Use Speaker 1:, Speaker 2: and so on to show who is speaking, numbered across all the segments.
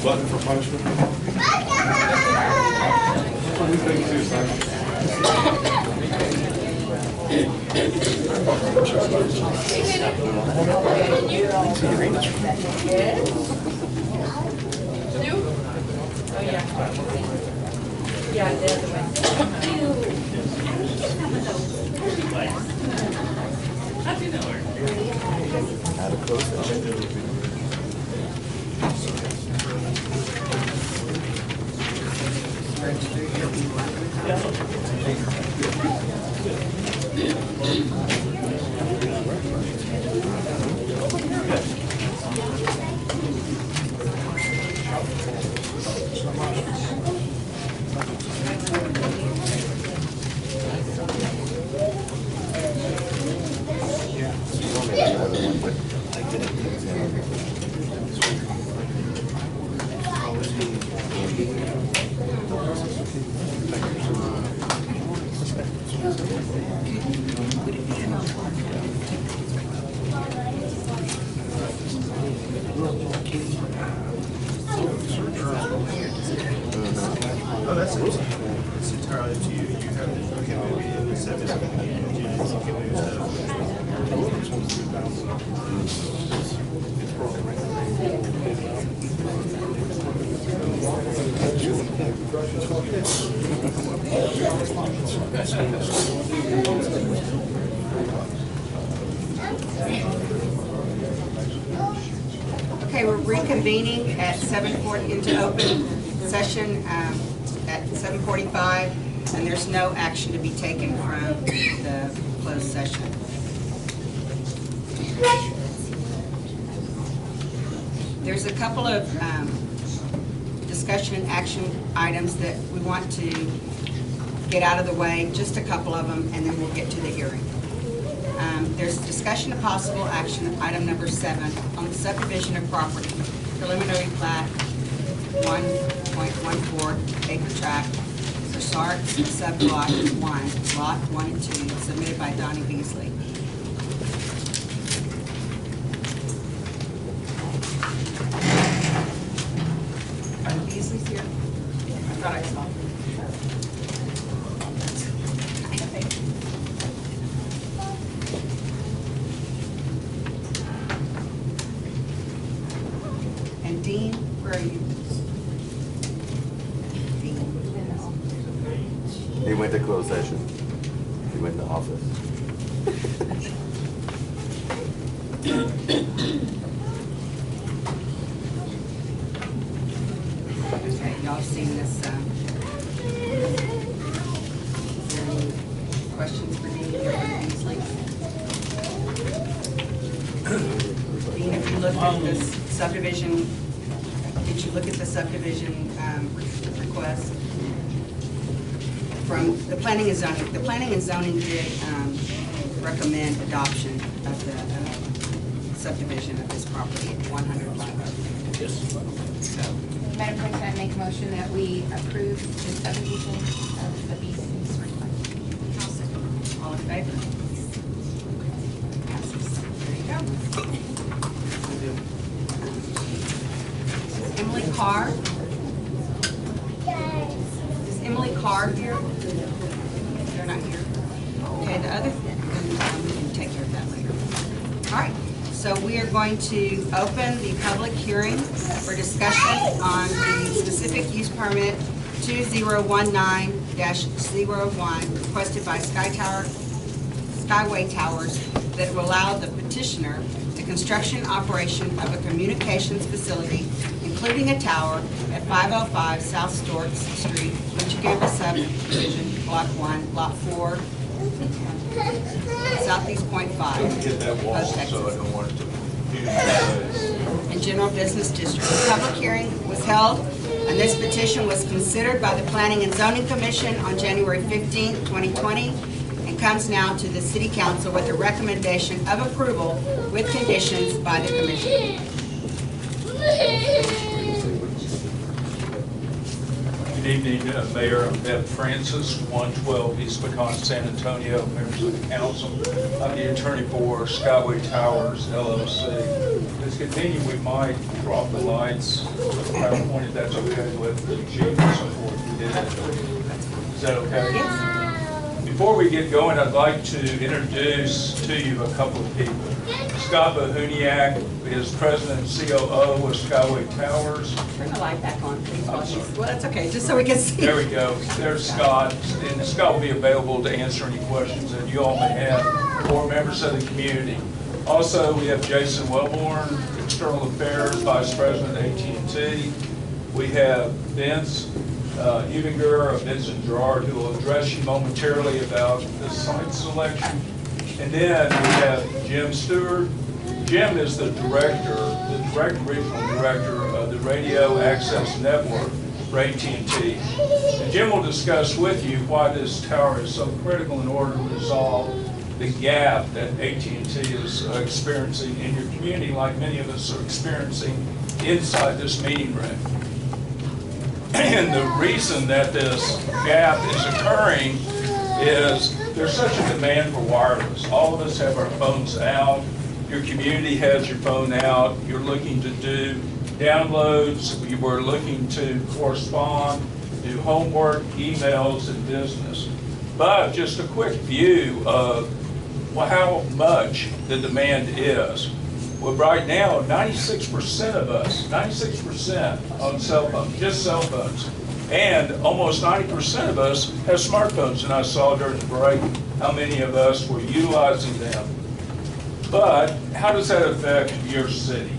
Speaker 1: Button for punishment.
Speaker 2: Oh, yeah. Yeah, the other way.
Speaker 3: Out of closed session.
Speaker 1: Oh, that's it. It's entirely up to you. You have, okay, maybe in the 7th, you can use that. It's broken right
Speaker 4: Okay, we're reconvening at 7:40 into open session at 7:45, and there's no action to be taken from the closed session. There's a couple of discussion and action items that we want to get out of the way, just a couple of them, and then we'll get to the hearing. There's discussion of possible action, item number 7, on the subdivision of property, preliminary plat, 1.14 acre tract for SART sublot 1, lot 1 and 2, submitted by Donnie Beasley. Donnie Beasley's here? I thought I saw him. Dean, where are you? Dean.
Speaker 3: He went to closed session. He went to office.
Speaker 4: Okay, y'all seen this? Is there any questions for Dean or Beasley? Dean, if you looked at this subdivision, did you look at the subdivision request from the planning and zoning? The planning and zoning did recommend adoption of the subdivision of this property at 100 Live Oak.
Speaker 1: Yes.
Speaker 4: So,
Speaker 5: Madam President, I make a motion that we approve the subdivision of the Beasley's request.
Speaker 4: all in favor? Passes. There you go. Emily Carr. Is Emily Carr here? They're not here. Okay, the other, we can take care of that later. All right, so we are going to open the public hearing for discussion on the specific use permit 2019-01 requested by Skyway Towers that will allow the petitioner the construction operation of a communications facility, including a tower at 505 South Storks Street, Michigan subdivision, Block 1, Lot 4, Southeast Point 5.
Speaker 1: Get that wall,
Speaker 4: Post
Speaker 1: so I
Speaker 4: Texas.
Speaker 1: don't want it to
Speaker 4: In General Business District. The public hearing was held, and this petition was considered by the Planning and Zoning Commission on January 15, 2020, and comes now to the City Council with a recommendation of approval with conditions by the Commission.
Speaker 6: Good evening, Mayor. I'm Bev Francis, 112 East Pecan, San Antonio, members of the council. I'm the attorney for Skyway Towers, LLC. it's convenient, we might drop the lights, PowerPoint, if that's okay with the chief and so forth. We did it. Is that okay?
Speaker 4: Yes.
Speaker 6: Before we get going, I'd like to introduce to you a couple of people. Scott Bohuniak is president and COO of Skyway Towers.
Speaker 4: Turn the light back on, please.
Speaker 6: I'm sorry.
Speaker 4: Well, that's okay, just so we can see.
Speaker 6: There we go. There's Scott, and Scott will be available to answer any questions that you all may have, or members of the community. Also, we have Jason Wellborn, External Affairs Vice President, AT&T. We have Vince Evinger of Vincent Gerard, who will address you momentarily about the site selection. And then we have Jim Stewart. Jim is the regional director of the Radio Access Network for AT&T. And Jim will discuss with you why this tower is so critical in order to resolve the gap that AT&T is experiencing in your community, like many of us are experiencing inside this meeting room. And the reason that this gap is occurring is there's such a demand for wireless. All of us have our phones out. Your community has your phone out. You're looking to do downloads. You were looking to correspond, do homework, emails, and business. But just a quick view of how much the demand is. Well, right now, 96% of us, 96% on cell phones, just cell phones. And almost 90% of us have smartphones, and I saw during the break how many of us were utilizing them. But how does that affect your city?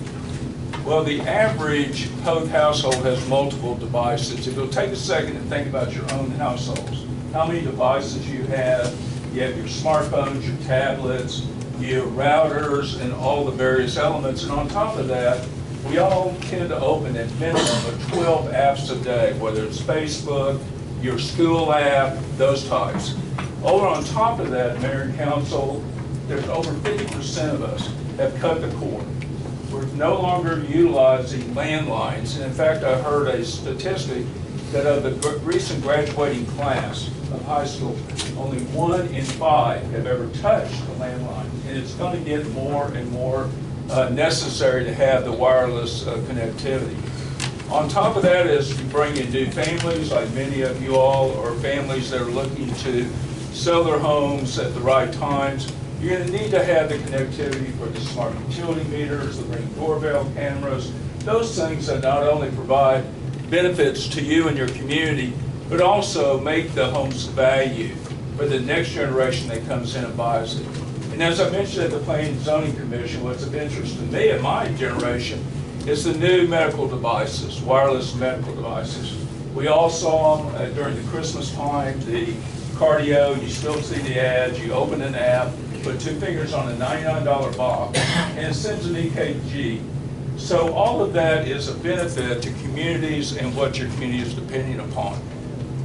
Speaker 6: Well, the average Poth household has multiple devices. If you'll take a second and think about your own households, how many devices you have your smartphones, your tablets, your routers, and all the various elements. And on top of that, we all tend to open a minimum of 12 apps a day, whether it's Facebook, your school app, those types. Over on top of that, Mayor and Council, there's over 50% of us have cut the cord. We're no longer utilizing landlines. And in fact, I heard a statistic that of the recent graduating class of high school, only 1 in 5 have ever touched a landline. And it's going to get more and more necessary to have the wireless connectivity. On top of that is you bring in new families, like many of you all, or families that are looking to sell their homes at the right times. You're going to need to have the connectivity for the smart utility meters, the Ring doorbell cameras, those things that not only provide benefits to you and your community, but also make the home's value for the next generation that comes in and buys it. And as I mentioned at the Planning and Zoning Commission, what's of interest to me and my generation is the new medical devices, wireless medical devices. We all saw them during the Christmas time, the cardio, you still see the ads, you open an app, put 2 fingers on a $99 box, and it sends an EKG. So all of that is a benefit to communities and what your community is depending upon.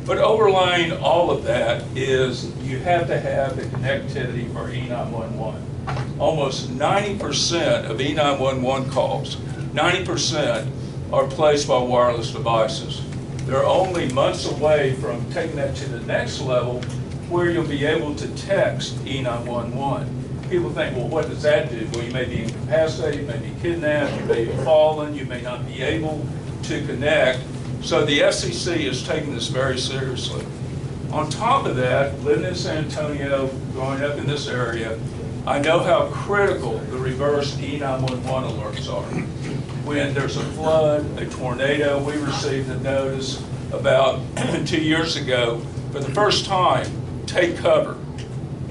Speaker 6: But overlying all of that is you have to have the connectivity for E911. Almost 90% of E911 calls, 90% are placed by wireless devices. They're only months away from taking that to the next level where you'll be able to text E911. People think, well, what does that do? Well, you may be incapacitated, you may be kidnapped, you may have fallen, you may not be able to connect. So the FCC is taking this very seriously. On top of that, living in San Antonio, growing up in this area, I know how critical the reverse E911 alerts are. When there's a flood, a tornado, we received a notice about 2 years ago, for the first time, take cover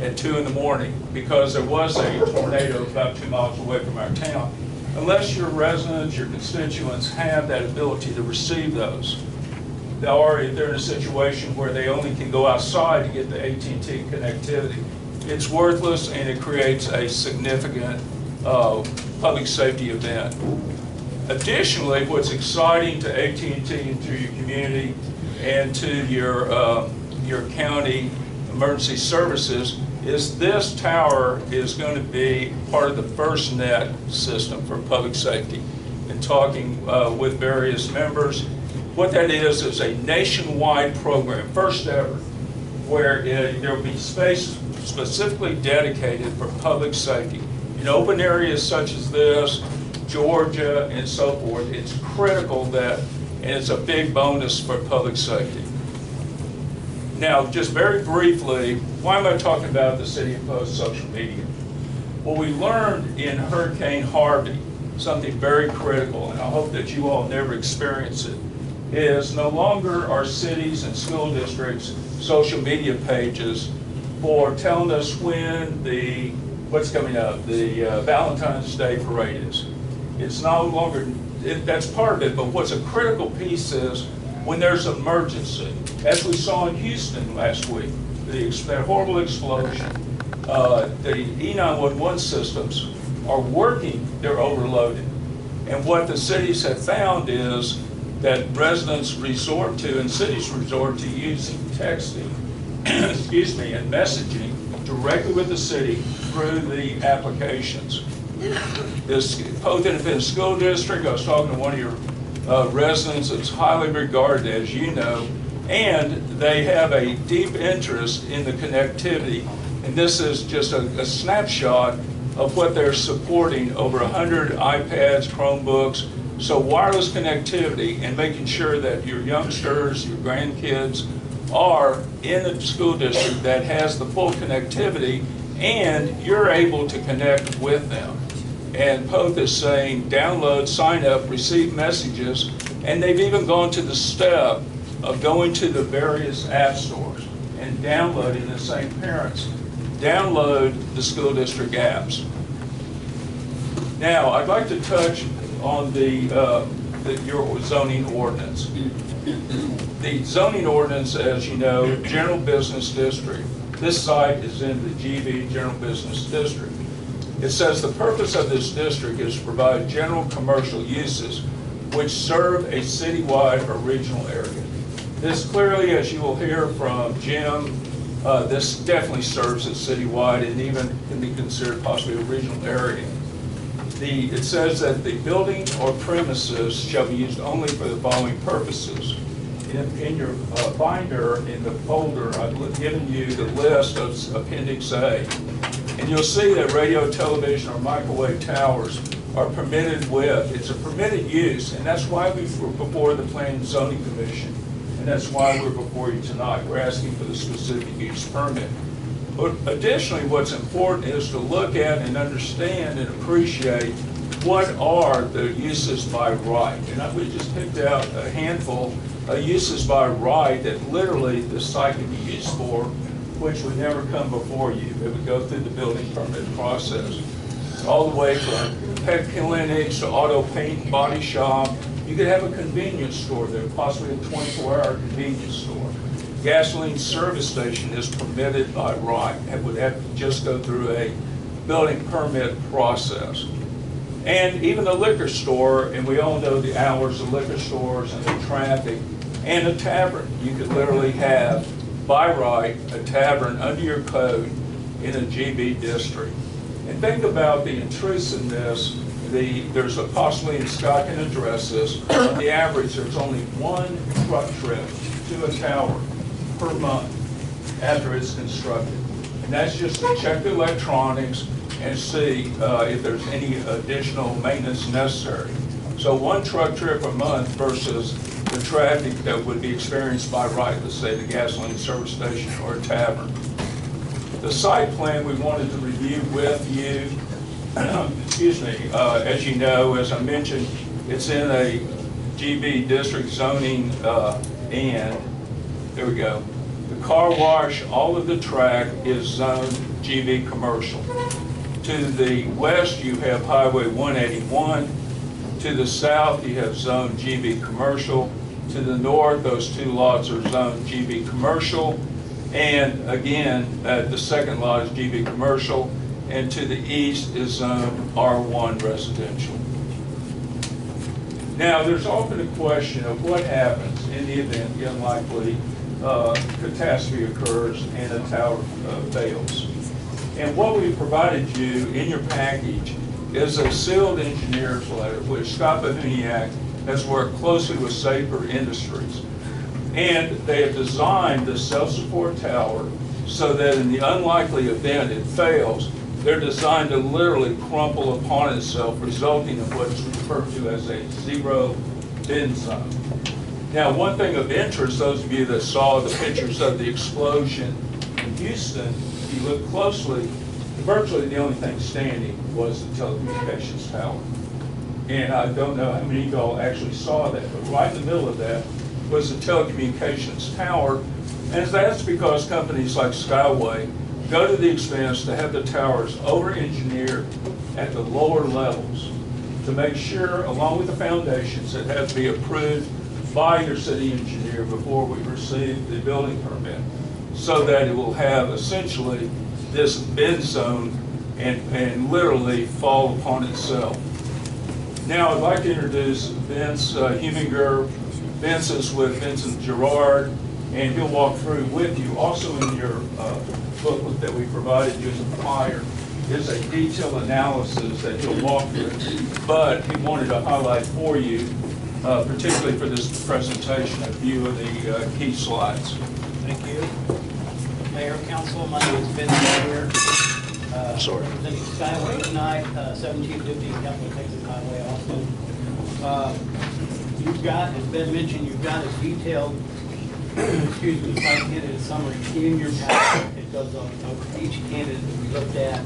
Speaker 6: at 2 in the morning because there was a tornado about 2 miles away from our town. Unless your residents, your constituents have that ability to receive those, or if they're in a situation where they only can go outside to get the AT&T connectivity, it's worthless and it creates a significant public safety event. Additionally, what's exciting to AT&T and to your community and to your county emergency services is this tower is going to be part of the FirstNet system for public safety. And talking with various members, what that is a nationwide program, first ever, where there will be space specifically dedicated for public safety. In open areas such as this, Georgia, and so forth. It's critical that, and it's a big bonus for public safety. Now, just very briefly, why am I talking about the City of Poth social media? Well, we learned in Hurricane Harvey something very critical, and I hope that you all never experience it, is no longer are cities and school districts social media pages for telling us when the, what's coming up, the Valentine's Day parade is. It's no longer, that's part of it, but what's a critical piece is when there's an emergency. As we saw in Houston last week, that horrible explosion, the E911 systems are working, they're overloaded. And what the cities have found is that residents resort to, and cities resort to using texting, excuse me, and messaging directly with the city through the applications. This Poth Independent School District, I was talking to one of your residents that's highly regarded, as you know, and they have a deep interest in the connectivity. And this is just a snapshot of what they're supporting, over 100 iPads, Chromebooks, so wireless connectivity and making sure that your youngsters, your grandkids are in a school district that has the full connectivity and you're able to connect with them. And Poth is saying download, sign up, receive messages, and they've even gone to the step of going to the various app stores and downloading, the same parents, download the school district apps. Now, I'd like to touch on your zoning ordinance. The zoning ordinance, as you know, general business district. This site is in the GB General Business District. It says the purpose of this district is to provide general commercial uses which serve a citywide or regional area. This clearly, as you will hear from Jim, this definitely serves a citywide and even can be considered possibly a regional area. It says that the building or premises shall be used only for the following purposes. In your binder, in the folder, I've given you the list of Appendix A. And you'll see that radio, television, or microwave towers are permitted with, it's a permitted use, and that's why we were before the Planning and Zoning Commission. And that's why we're before you tonight. We're asking for the specific use permit. But additionally, what's important is to look at and understand and appreciate what are the uses by right. And we just picked out a handful of uses by right that literally the site can be used for, which would never come before you. It would go through the building permit process. All the way from pet clinics to auto paint and body shop. You could have a convenience store there, possibly a 24-hour convenience store. Gasoline service station is permitted by right. It would have to just go through a building permit process. And even a liquor store, and we all know the hours of liquor stores and the traffic, and a tavern. You could literally have, by right, a tavern under your code in a GB district. And think about the intrusiveness. There's a possibly, and Scott can address this, on the average there's only one truck trip to a tower per month after it's constructed. And that's just to check the electronics and see if there's any additional maintenance necessary. So one truck trip a month versus the traffic that would be experienced by right, let's say the gasoline service station or a tavern. The site plan we wanted to review with you, excuse me, as you know, as I mentioned, it's in a GB district zoning and, there we go. The car wash, all of the track is zoned GB commercial. To the west, you have Highway 181. To the south, you have zoned GB commercial. To the north, those two lots are zoned GB commercial. And again, the second lot is GB commercial. And to the east is zoned R1 residential. Now, there's often a question of what happens in the event the unlikely catastrophe occurs and a tower fails. And what we provided you in your package is a sealed engineer's letter, which Scott Bohuniak has worked closely with Safer Industries. And they have designed the self-support tower so that in the unlikely event it fails, They're designed to literally crumple upon itself, resulting in what's referred to as a zero bend zone. Now, one thing of interest, those of you that saw the pictures of the explosion in Houston, if you look closely, virtually the only thing standing was the telecommunications tower. And I don't know how many of y'all actually saw that, but right in the middle of that was the telecommunications tower. And that's because companies like Skyway go to the expense to have the towers over-engineered at the lower levels to make sure, along with the foundations, that have to be approved by your city engineer before we receive the building permit, so that it will have essentially this bend zone and literally fall upon itself. Now I'd like to introduce Vince Huminger. Vince is with Vincent Gerard, and he'll walk through with you. Also in your booklet that we provided you as a flyer is a detailed analysis that he'll walk through, but he wanted to highlight for you, particularly for this presentation, a few of the key slides.
Speaker 7: Thank you. Mayor, Council, my name is Vince Huminger. Representing Skyway tonight, 1750 Capital Texas Highway, Austin. You've got, as Ben mentioned, you've got a detailed, excuse me, site candidate summary in your packet. It goes on each candidate that we looked at,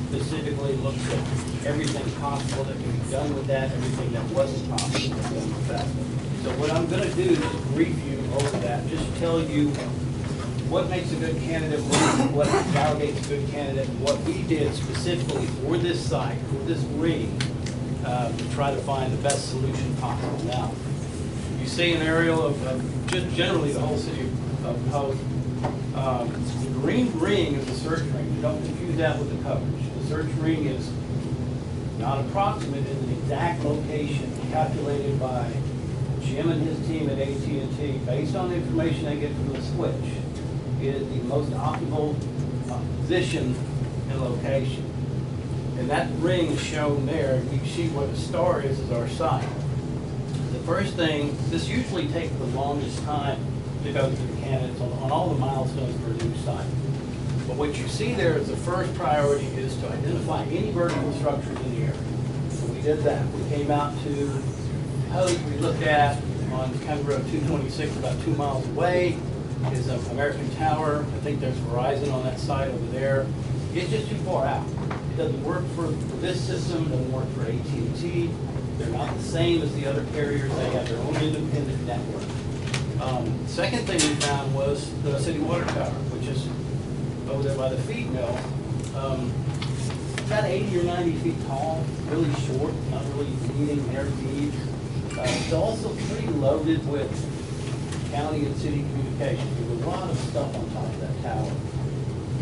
Speaker 7: specifically looks at everything possible that can be done with that, everything that wasn't possible to be done with that. So what I'm going to do is brief you over that, just tell you what makes a good candidate, what validates a good candidate, what we did specifically for this site, for this ring, to try to find the best solution possible. Now, you see an aerial of just generally the whole city of Poth. The green ring is the search ring. You don't confuse that with the coverage. The search ring is not approximate, it's an exact location calculated by Jim and his team at AT&T based on the information they get from the switch. It is the most optimal position and location. And that ring is shown there. You see where the star is our site. The first thing, this usually takes the longest time to go through the candidates on all the milestones for a new site. But what you see there is the first priority is to identify any vertical structures in the area. So we did that. We came out to Poth. We looked at on County Road 226, about 2 miles away, is an American Tower. I think there's Verizon on that side over there. It's just too far out. It doesn't work for this system. It doesn't work for AT&T. They're not the same as the other carriers. They have their own independent network. Second thing we found was the city water tower, which is over there by the feed mill. About 80 or 90 feet tall, really short, not really needing air feed. It's also pretty loaded with county and city communications. There's a lot of stuff on top of that tower.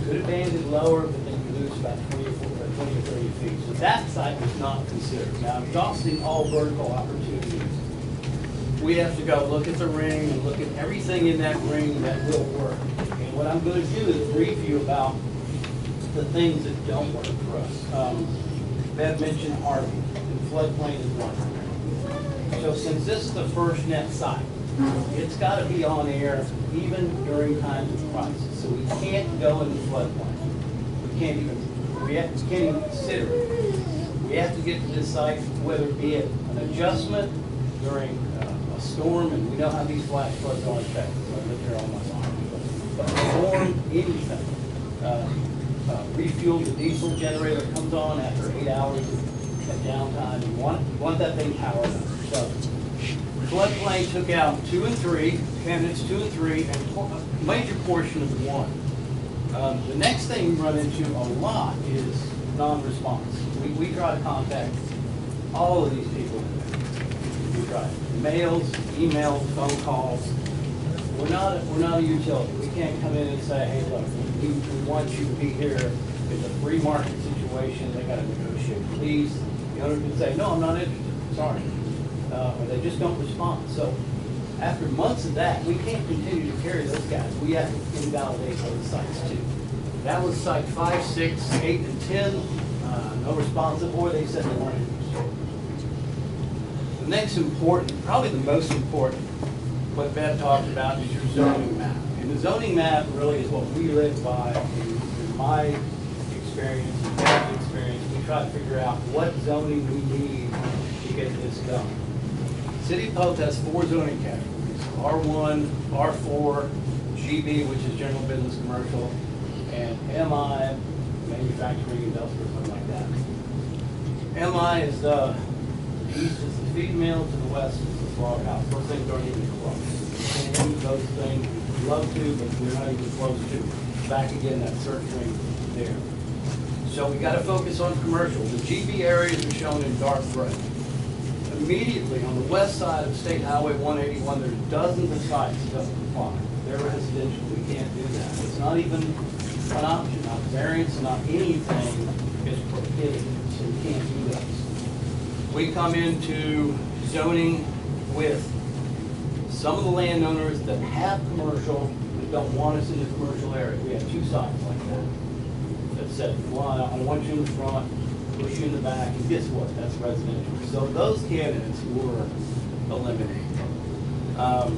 Speaker 7: Could have banded lower, but then you lose about 20 or 30 feet. So that site was not considered. Now, exhausting all vertical opportunities, we have to go look at the ring and look at everything in that ring that will work. And what I'm going to do is brief you about the things that don't work for us. Bev mentioned Harvey, and floodplain is one. So since this is the first net site, it's got to be on air even during times of crisis. So we can't go in the floodplain. We can't even consider it. We have to get to this site, whether it be an adjustment during a storm, and we know how these flash floods are in Texas. I lived here all my life. But a storm, anything. Refuel the diesel generator comes on after 8 hours of downtime. You want that thing powered up. So floodplain took out 2 and 3, candidates 2 and 3, and a major portion of the 1. The next thing we run into a lot is non-response. We try to contact all of these people. We try mails, emails, phone calls. We're not a utility. We can't come in and say, hey, look, we want you to be here. It's a free market situation. They got to negotiate. Please, the owner can say, no, I'm not interested. Sorry. Or they just don't respond. So after months of that, we can't continue to carry those guys. We have to invalidate those sites too. That was site 5, 6, 8, and 10. No response. Or they said they wanted to restore. The next important, probably the most important, what Bev talked about is your zoning map. And the zoning map really is what we live by in my experience, and county experience, we try to figure out what zoning we need to get this done. City of Poth has 4 zoning categories: R1, R4, GB, which is general business commercial, and MI, manufacturing, industrial, something like that. MI is the east is the feed mill, to the west is the slaughterhouse. Those things aren't even close. We can't use those things. We'd love to, but we're not even close to. Back again, that search ring there. So we got to focus on commercial. The GB areas are shown in dark gray. Immediately on the west side of State Highway 181, there's dozens of sites that don't comply. They're residential. We can't do that. It's not even an option, not variance, not anything is prohibited, so we can't do that. We come into zoning with some of the landowners that have commercial but don't want us in the commercial area. We have 2 sites like that. That said, well, I want you in the front, push you in the back, and guess what? That's residential. So those candidates were eliminated. I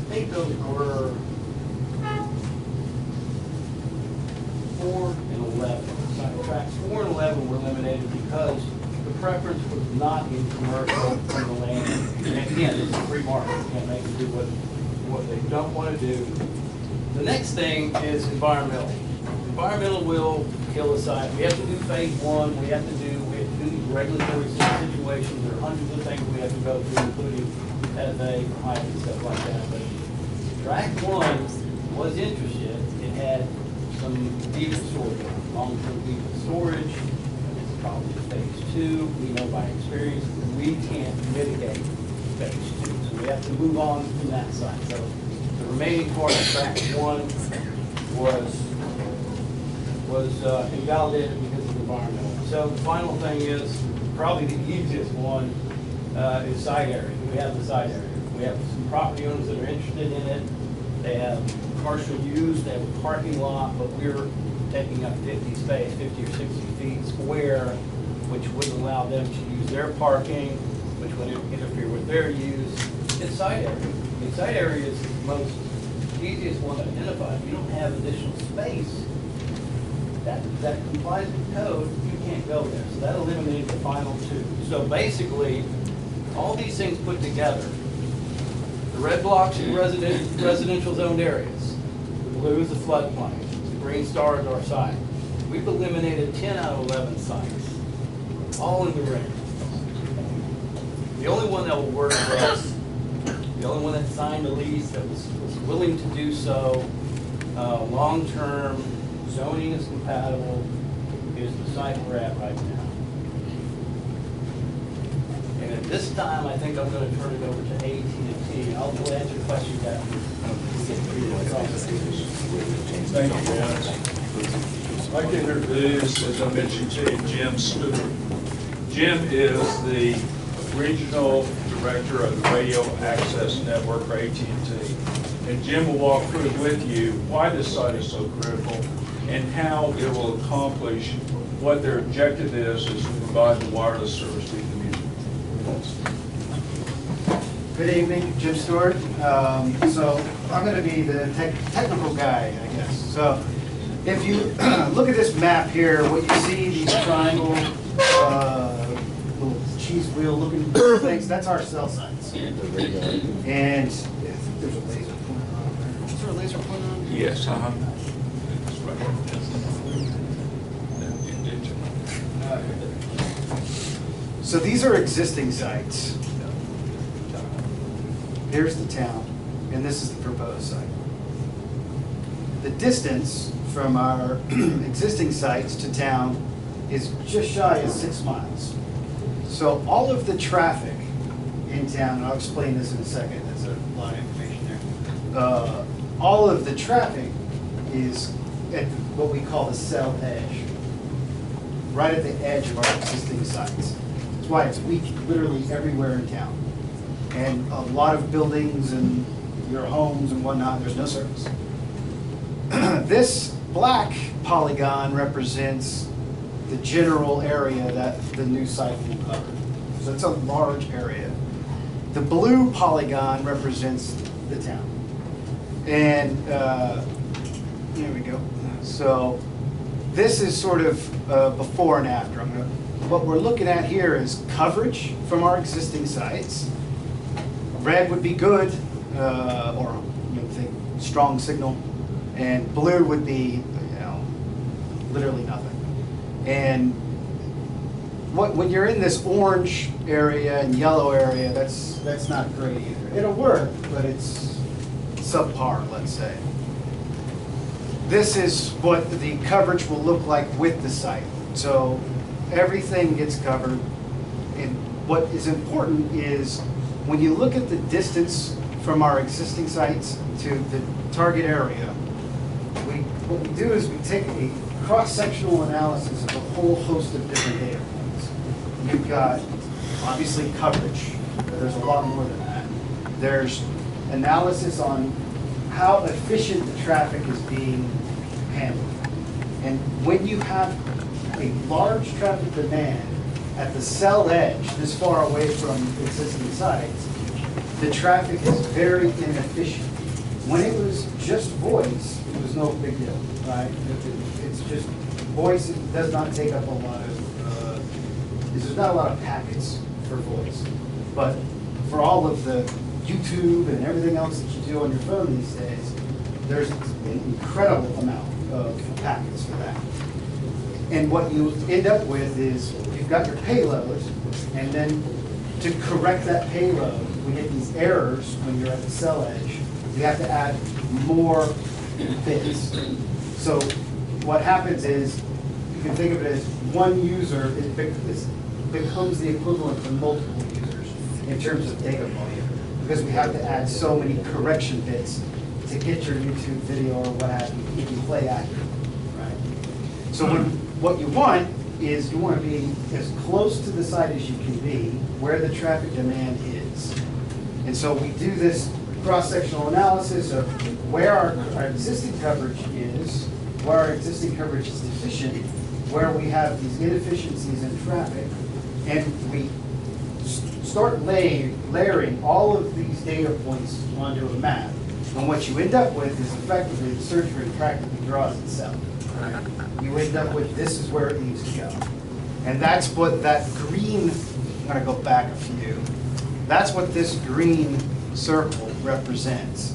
Speaker 7: think those were 4 and 11. Tracks 4 and 11 were eliminated because the preference was not in commercial from the land. And again, it's a free market. You can't make them do what they don't want to do. The next thing is environmental. Environmental will kill a site. We have to do phase 1. We have to do these regulatory situations. There are hundreds of things we have to go through, including FA, height, and stuff like that. But track 1 was interested. It had some deep storage, long-term deep storage. It's probably phase 2. We know by experience we can't mitigate phase 2, so we have to move on from that side. So the remaining part of track 1 was invalidated because of environmental. So the final thing is probably the easiest one is side area. We have the side area. We have some property owners that are interested in it. They have commercial use, they have a parking lot, but we're taking up 50 space, 50 or 60 feet square, which would allow them to use their parking, which would interfere with their use. It's side area. The side area is the most easiest one to identify. If you don't have additional space that complies with code, you can't go there. So that eliminated the final 2. So basically, all these things put together, the red blocks are residential zoned areas. The blue is the floodplain. The green star is our site. We've eliminated 10 out of 11 sites, all in the ring. The only one that will work for us, the only one that signed a lease that was willing to do so, long-term, zoning is compatible, is the site we're at right now. And at this time, I think I'm going to turn it over to AT&T. I'll answer questions after we get through the process.
Speaker 6: Thank you, Dennis. I'd like to introduce, as I mentioned to you, Jim Stewart. Jim is the Regional Director of the Radio Access Network for AT&T. And Jim will walk through with you why this site is so critical and how it will accomplish what their objective is to provide the wireless service to the community.
Speaker 8: Good evening, Jim Stewart. So I'm going to be the technical guy, I guess. So if you look at this map here, what you see, these triangle, little cheese wheel looking things, that's our cell sites. And there's a laser pointer on there. Is there a laser pointer on there?
Speaker 6: Yes,
Speaker 8: So these are existing sites. Here's the town, and this is the proposed site. The distance from our existing sites to town is just shy of 6 miles. So all of the traffic in town, and I'll explain this in a second, there's a lot of information there. All of the traffic is at what we call the cell edge, right at the edge of our existing sites. That's why it's weak literally everywhere in town. And a lot of buildings and your homes and whatnot, there's no service. This black polygon represents the general area that the new site will cover. So it's a large area. The blue polygon represents the town. And here we go. So this is sort of before and after. What we're looking at here is coverage from our existing sites. Red would be good, or you know, think strong signal, and blue would be, you know, literally nothing. And when you're in this orange area and yellow area, that's not great either. It'll work, but it's subpar, let's say. This is what the coverage will look like with the site. So everything gets covered. And what is important is when you look at the distance from our existing sites to the target area, what we do is we take a cross-sectional analysis of a whole host of different data points. You've got, obviously, coverage, but there's a lot more than that. There's analysis on how efficient the traffic is being handled. And when you have a large traffic demand at the cell edge, this far away from existing sites, the traffic is very inefficient. When it was just voice, it was no big deal, right? It's just voice. It does not take up a lot of, there's not a lot of packets for voice. But for all of the YouTube and everything else that you do on your phone these days, there's an incredible amount of packets for that. And what you end up with is you've got your payload, and then to correct that payload, we get these errors when you're at the cell edge. You have to add more bits. So what happens is, you can think of it as one user becomes the equivalent to multiple users in terms of data volume, because we have to add so many correction bits to get your YouTube video or what have you, if you play accurately, right? So what you want is you want to be as close to the site as you can be where the traffic demand is. And so we do this cross-sectional analysis of where our existing coverage is, where our existing coverage is deficient, where we have these inefficiencies in traffic, and we start layering all of these data points onto a map. And what you end up with is effectively the surgery practically draws itself. Right? You end up with this is where it needs to go. And that's what that green, I'm going to go back a few. That's what this green circle represents,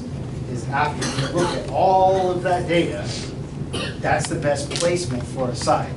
Speaker 8: is after you look at all of that data, that's the best placement for a site.